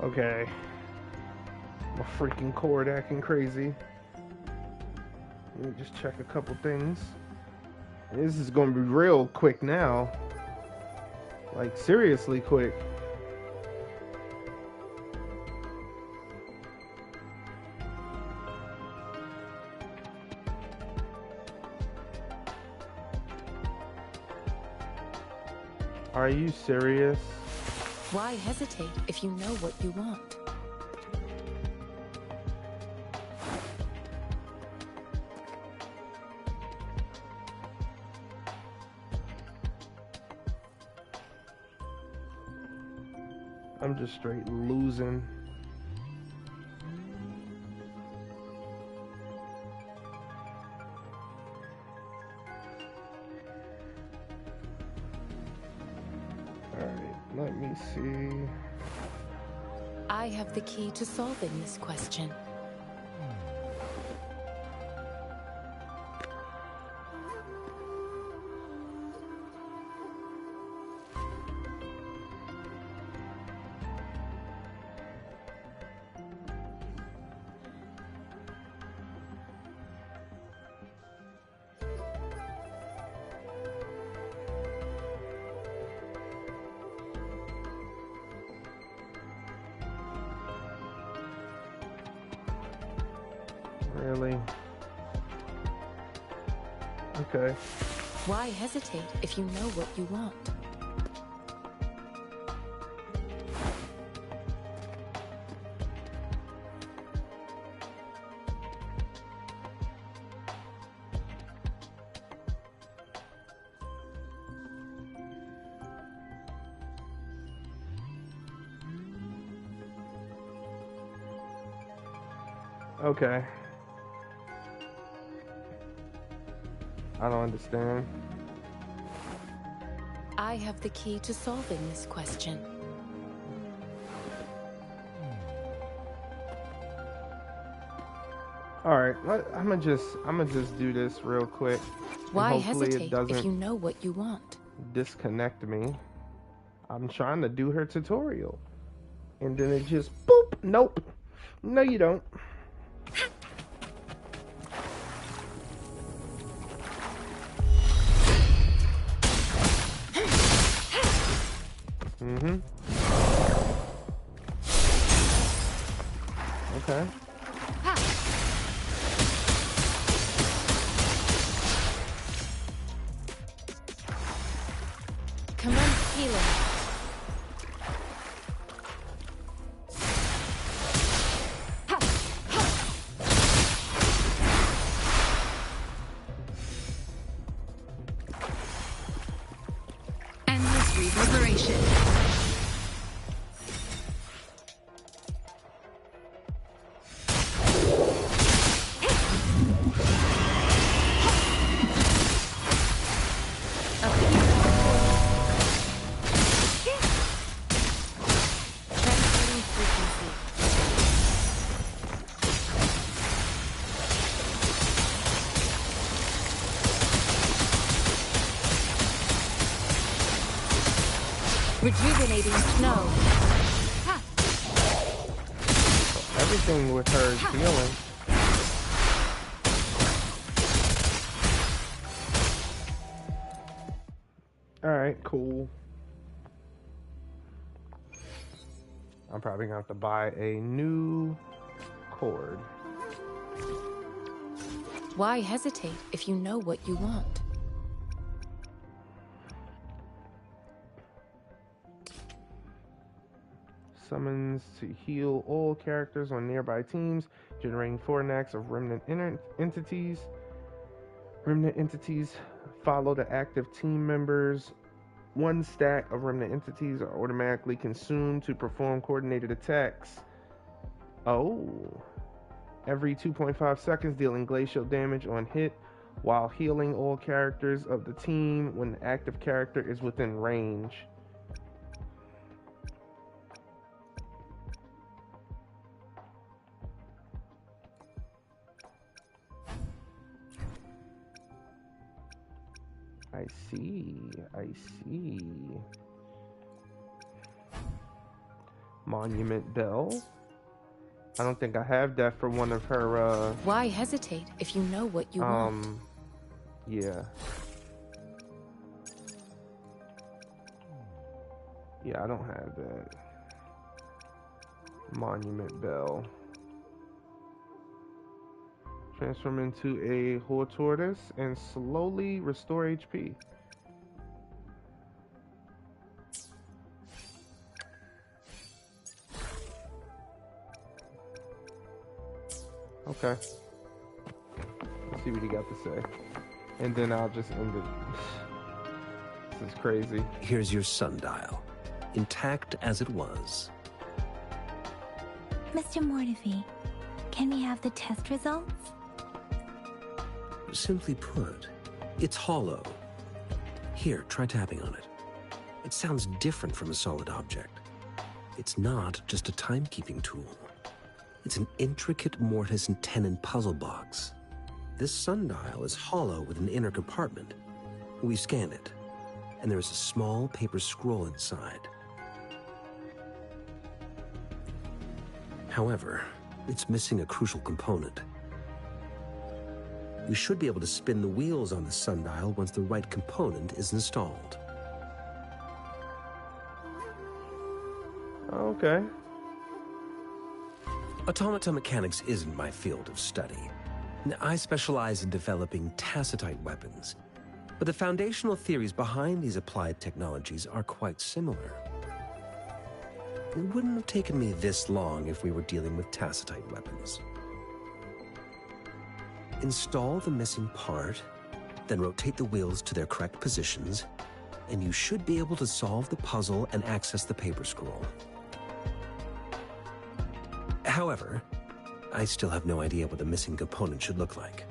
Okay. My freaking cord acting crazy. Let me just check a couple things. This is gonna be real quick now. Like, seriously quick. Are you serious? Why hesitate if you know what you want? I'm just straight losing. Alright, let me see. I have the key to solving this question. Really? Okay. Why hesitate if you know what you want? Okay. I don't understand. I have the key to solving this question. All right, I'm gonna just do this real quick. Why hopefully hesitate it doesn't if you know what you want? disconnect me. I'm trying to do her tutorial, and then it just boop. Nope. No, you don't. Mm-hmm. Okay. Commence healing. Endless reverberation. Rejuvenating snow. Everything with her is healing. Alright, cool. I'm probably gonna have to buy a new cord. Why hesitate if you know what you want? Summons to heal all characters on nearby teams, generating 4 knacks of remnant entities. Remnant entities follow the active team members. 1 stack of remnant entities are automatically consumed to perform coordinated attacks. Oh. Every 2.5 seconds, dealing glacial damage on hit while healing all characters of the team when the active character is within range. I see. Monument Bell. I don't think I have that for one of her, Why hesitate if you know what you want? Yeah. Yeah, I don't have that. Monument Bell. Transform into a whole tortoise and slowly restore HP. Okay. Let's see what he got to say. And then I'll just end it. This is crazy. Here's your sundial, intact as it was. Mr. Mortefi, can we have the test results? Simply put, it's hollow. Here, try tapping on it. It sounds different from a solid object. It's not just a timekeeping tool. It's an intricate mortise and tenon puzzle box. This sundial is hollow with an inner compartment. We scanned it, and there is a small paper scroll inside. However, it's missing a crucial component. We should be able to spin the wheels on the sundial once the right component is installed. Okay. Automata mechanics isn't my field of study. I specialize in developing tacitite weapons, but the foundational theories behind these applied technologies are quite similar. It wouldn't have taken me this long if we were dealing with tacitite weapons. Install the missing part, then rotate the wheels to their correct positions, and you should be able to solve the puzzle and access the paper scroll. However, I still have no idea what the missing component should look like.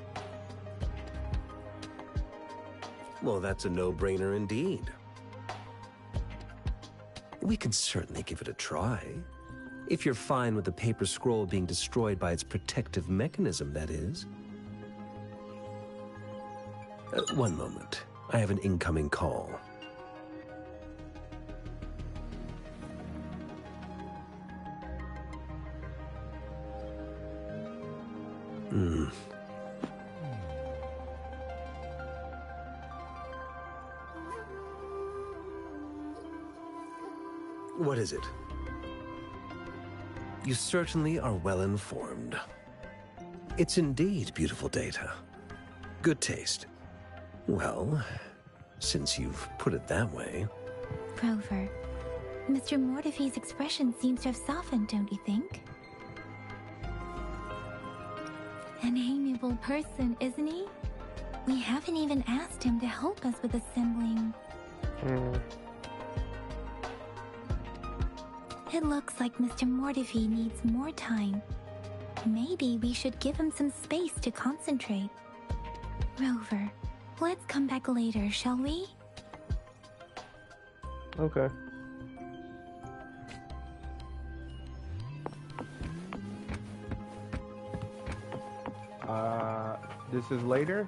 Well, that's a no-brainer indeed. We can certainly give it a try. If you're fine with the paper scroll being destroyed by its protective mechanism, that is. One moment. I have an incoming call. What is it? You certainly are well informed. It's indeed beautiful data. Good taste. Well, since you've put it that way... Rover, Mr. Mortefi's expression seems to have softened, don't you think? An amiable person, isn't he? We haven't even asked him to help us with assembling. It looks like Mr. Mortefi needs more time. Maybe we should give him some space to concentrate. Rover, let's come back later, shall we? Okay. This is later?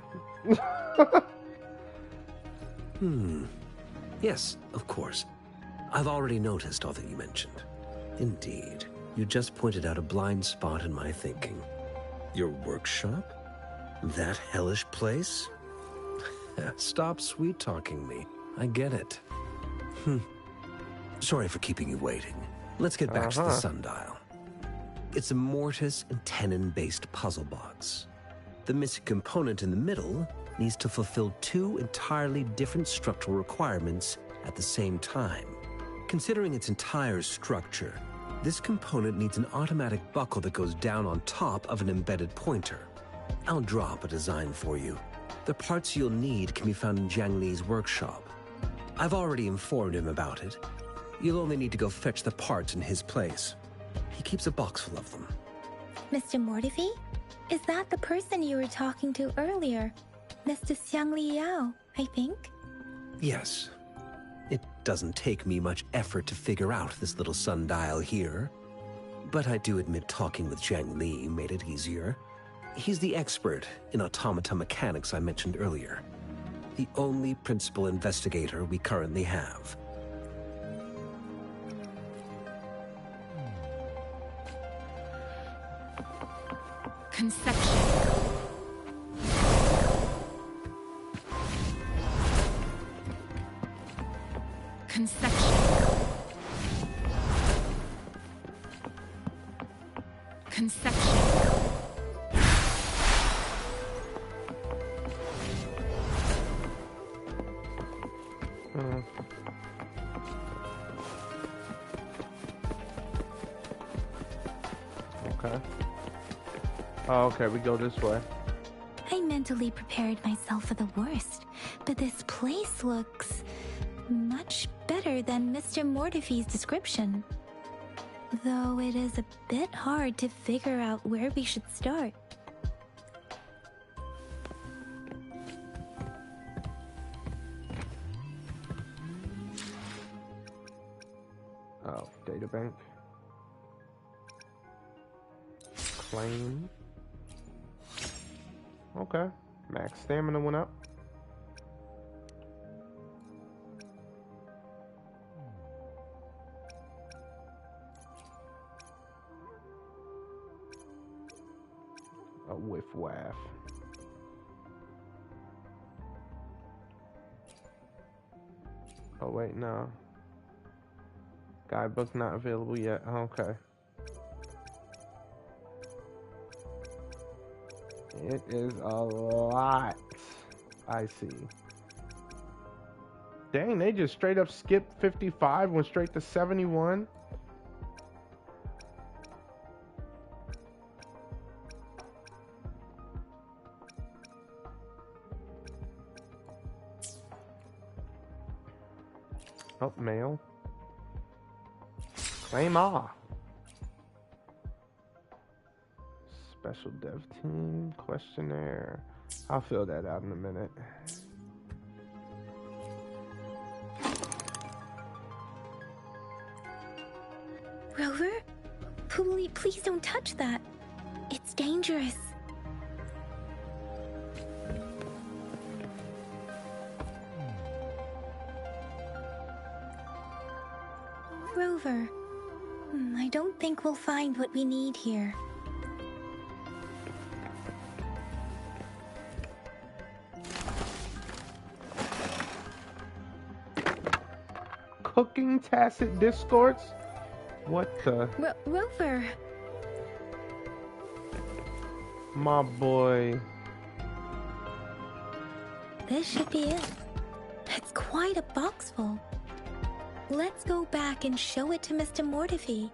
Yes, of course. I've already noticed all that you mentioned. Indeed, you just pointed out a blind spot in my thinking. Your workshop? That hellish place? Stop sweet-talking me. I get it. Sorry for keeping you waiting. Let's get back to the sundial. It's a mortise and tenon-based puzzle box. The missing component in the middle needs to fulfill two entirely different structural requirements at the same time. Considering its entire structure, this component needs an automatic buckle that goes down on top of an embedded pointer. I'll draw up a design for you. The parts you'll need can be found in Jiang Li's workshop. I've already informed him about it. You'll only need to go fetch the parts in his place. He keeps a box full of them. Mr. Mortefi? Is that the person you were talking to earlier? Mr. Xiang Li Yao, I think? Yes. It doesn't take me much effort to figure out this little sundial here. But I do admit talking with Jiang Li made it easier. He's the expert in automata mechanics I mentioned earlier. The only principal investigator we currently have. Conception. Conception. Conception. Okay. Oh, okay, we go this way. I mentally prepared myself for the worst, but this place looks much better than Mr. Mortifee's description. Though it is a bit hard to figure out where we should start. Oh, databank. Claim. Okay. Max stamina went up. A whiff waff. Oh wait, no. Guidebook not available yet. Okay. It is a lot. I see. Dang, they just straight up skipped 55, went straight to 71. Oh, mail. Claim all. Special dev team questionnaire. I'll fill that out in a minute. Rover? Please don't touch that. It's dangerous. Rover, I don't think we'll find what we need here. Cooking tacit discords? What the? Rover! My boy. This should be it. It's quite a box full. Let's go back and show it to Mr. Mortifee.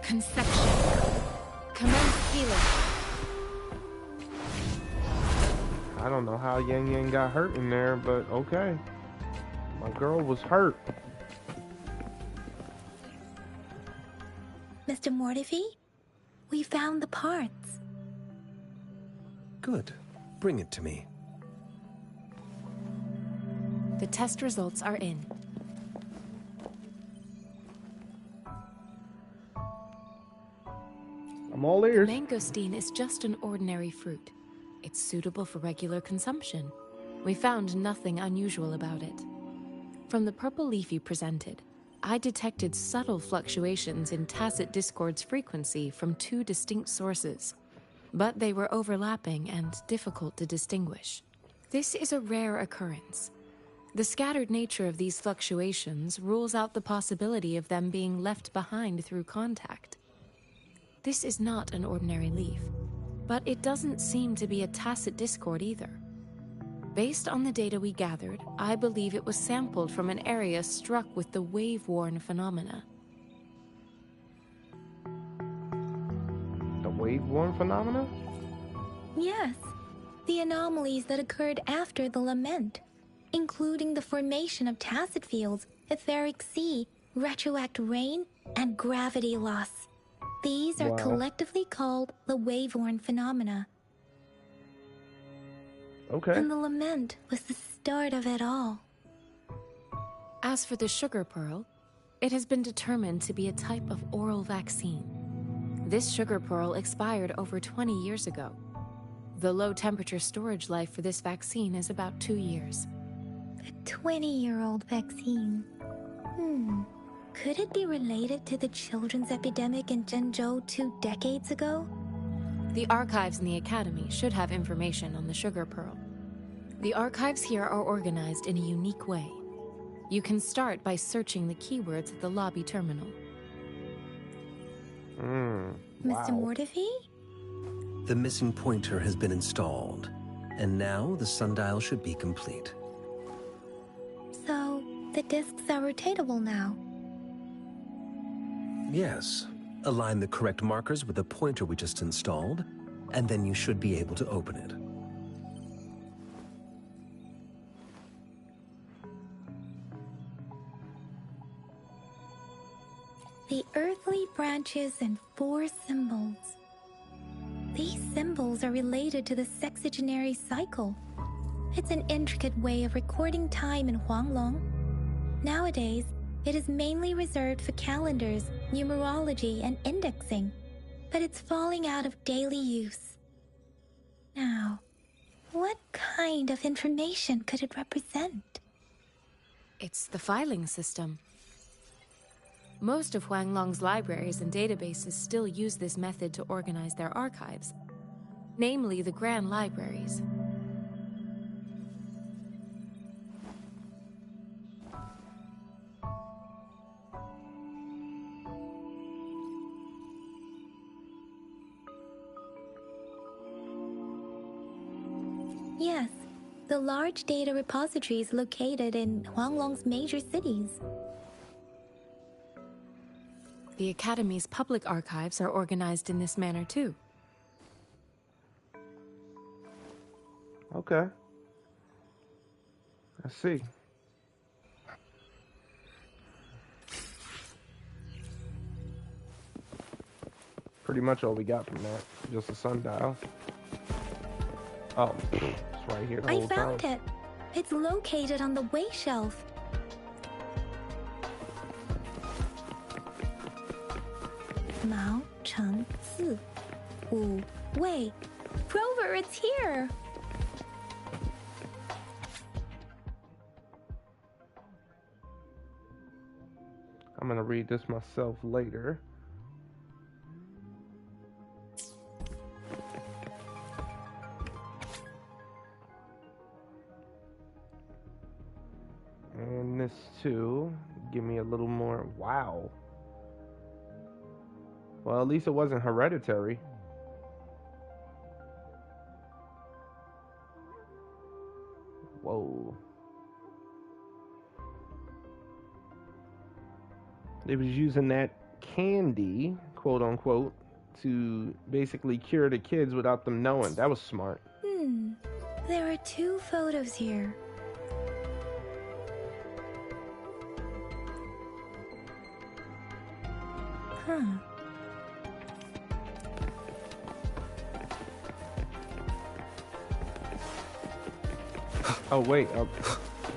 Conception. Commence healing. I don't know how Yang Yang got hurt in there, but okay. My girl was hurt. Mr. Mortifee, we found the parts. Good. Bring it to me. The test results are in. I'm all ears. Mangosteen is just an ordinary fruit. It's suitable for regular consumption. We found nothing unusual about it. From the purple leaf you presented, I detected subtle fluctuations in tacit discord's frequency from two distinct sources, but they were overlapping and difficult to distinguish. This is a rare occurrence. The scattered nature of these fluctuations rules out the possibility of them being left behind through contact. This is not an ordinary leaf, but it doesn't seem to be a tacit discord either. Based on the data we gathered, I believe it was sampled from an area struck with the wave-worn phenomena. The wave-worn phenomena? Yes, the anomalies that occurred after the lament. including the formation of tacit fields, etheric sea, retroact rain, and gravity loss. These are collectively called the Waveworn phenomena. Okay. And the lament was the start of it all. As for the sugar pearl, it has been determined to be a type of oral vaccine. This sugar pearl expired over 20 years ago. The low-temperature storage life for this vaccine is about 2 years. A 20-year-old vaccine. Could it be related to the children's epidemic in Zhenzhou 2 decades ago? The archives in the Academy should have information on the sugar pearl. The archives here are organized in a unique way. You can start by searching the keywords at the lobby terminal. Wow. Mr. Mortefi? The missing pointer has been installed, and now the sundial should be complete. So, the discs are rotatable now. Yes. Align the correct markers with the pointer we just installed, and then you should be able to open it. The earthly branches and 4 symbols. These symbols are related to the sexagenary cycle. It's an intricate way of recording time in Huanglong. Nowadays, it is mainly reserved for calendars, numerology, and indexing, but it's falling out of daily use. Now, what kind of information could it represent? It's the filing system. Most of Huanglong's libraries and databases still use this method to organize their archives, namely the Grand Libraries. Yes, the large data repositories located in Huanglong's major cities. The Academy's public archives are organized in this manner too. Okay. I see. Pretty much all we got from that. Just a sundial. Oh, it's right here the whole time. I found it. It's located on the way shelf. Mao Cheng Si Wu Wei. Rover, it's here. I'm gonna read this myself later. And this too. Give me a little more. Wow. Well, at least it wasn't hereditary. Whoa. They was using that candy, quote unquote, to basically cure the kids without them knowing. That was smart. There are 2 photos here. Huh. Oh, wait.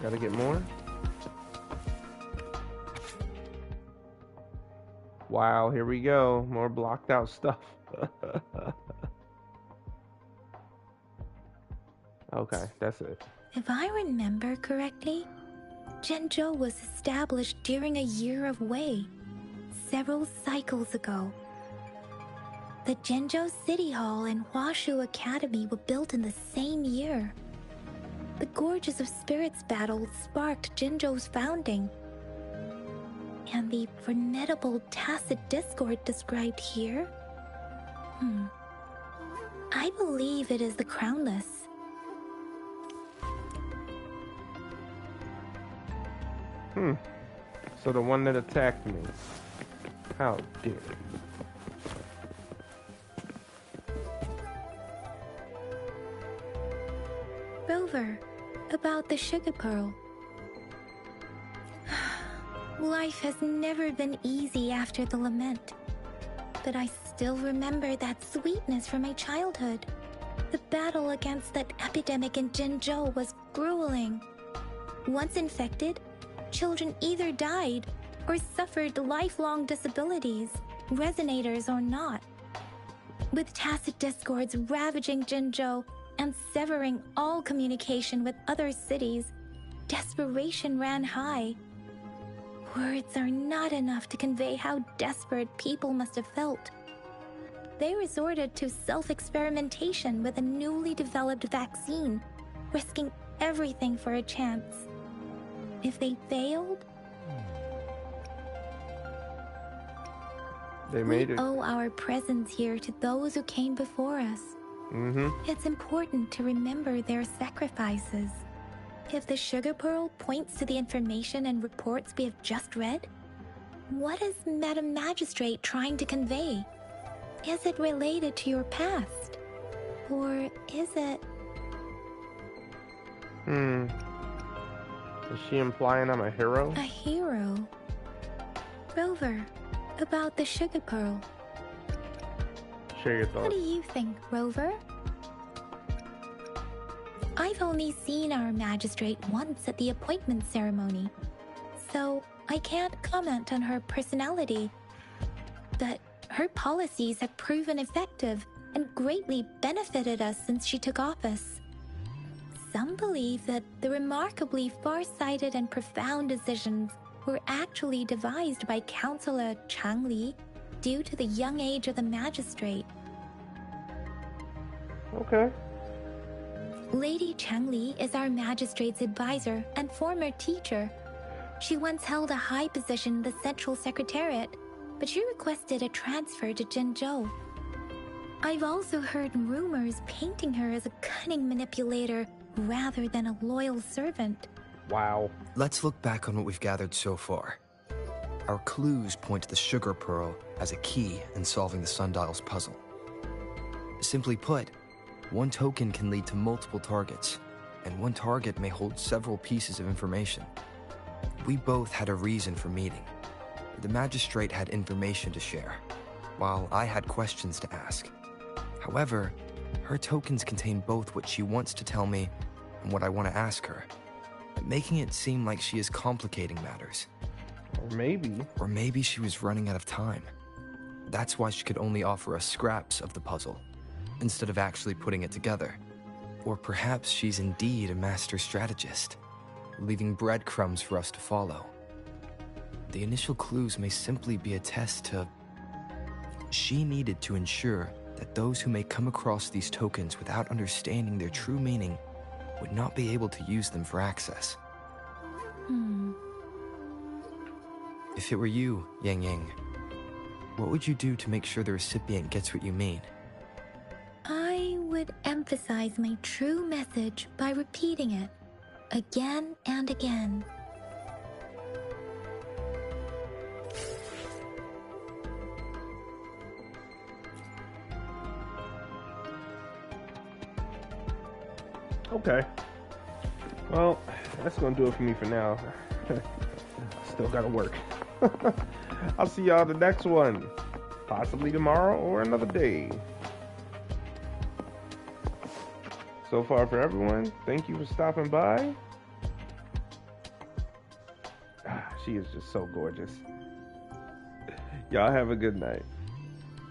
Gotta get more? Wow, here we go. More blocked out stuff. Okay, that's it. If I remember correctly, Zhenzhou was established during a year of Wei, several cycles ago. The Zhenzhou City Hall and Huashu Academy were built in the same year. The Gorges of Spirits battle sparked Zhenzhou's founding. And the formidable tacit discord described here? I believe it is the Crownless. So the one that attacked me. How dare you? Rover, about the sugar pearl. Life has never been easy after the lament, but I still remember that sweetness from my childhood. The battle against that epidemic in Jinzhou was grueling. Once infected, children either died or suffered lifelong disabilities, resonators or not. With tacit discords ravaging Jinzhou and severing all communication with other cities, desperation ran high. Words are not enough to convey how desperate people must have felt. They resorted to self-experimentation with a newly developed vaccine, risking everything for a chance. If they failed, we owe our presence here to those who came before us. It's important to remember their sacrifices. If the sugar pearl points to the information and reports we have just read, what is Madam Magistrate trying to convey? Is it related to your past? Or is it... Is she implying I'm a hero? A hero? Rover, about the sugar pearl. Share your thoughts. What do you think, Rover? I've only seen our magistrate once at the appointment ceremony, so I can't comment on her personality. But her policies have proven effective and greatly benefited us since she took office. Some believe that the remarkably far-sighted and profound decisions were actually devised by Councillor Changli due to the young age of the magistrate. Okay. Lady Changli is our magistrate's advisor and former teacher. She once held a high position in the Central Secretariat, but she requested a transfer to Jinzhou. I've also heard rumors painting her as a cunning manipulator rather than a loyal servant. Wow. Let's look back on what we've gathered so far. Our clues point to the sugar pearl as a key in solving the sundial's puzzle. Simply put, one token can lead to multiple targets, and one target may hold several pieces of information. We both had a reason for meeting. The magistrate had information to share, while I had questions to ask. However, her tokens contain both what she wants to tell me and what I want to ask her, making it seem like she is complicating matters. Or maybe she was running out of time. That's why she could only offer us scraps of the puzzle, instead of actually putting it together. Or perhaps she's indeed a master strategist, leaving breadcrumbs for us to follow. The initial clues may simply be a test to... She needed to ensure that those who may come across these tokens without understanding their true meaning would not be able to use them for access. If it were you, Yang Yang, what would you do to make sure the recipient gets what you mean? I would emphasize my true message by repeating it again and again. Okay. Well, that's gonna do it for me for now. Still gotta work. I'll see y'all the next one. Possibly tomorrow or another day. So far for everyone, thank you for stopping by. She is just so gorgeous. Y'all have a good night.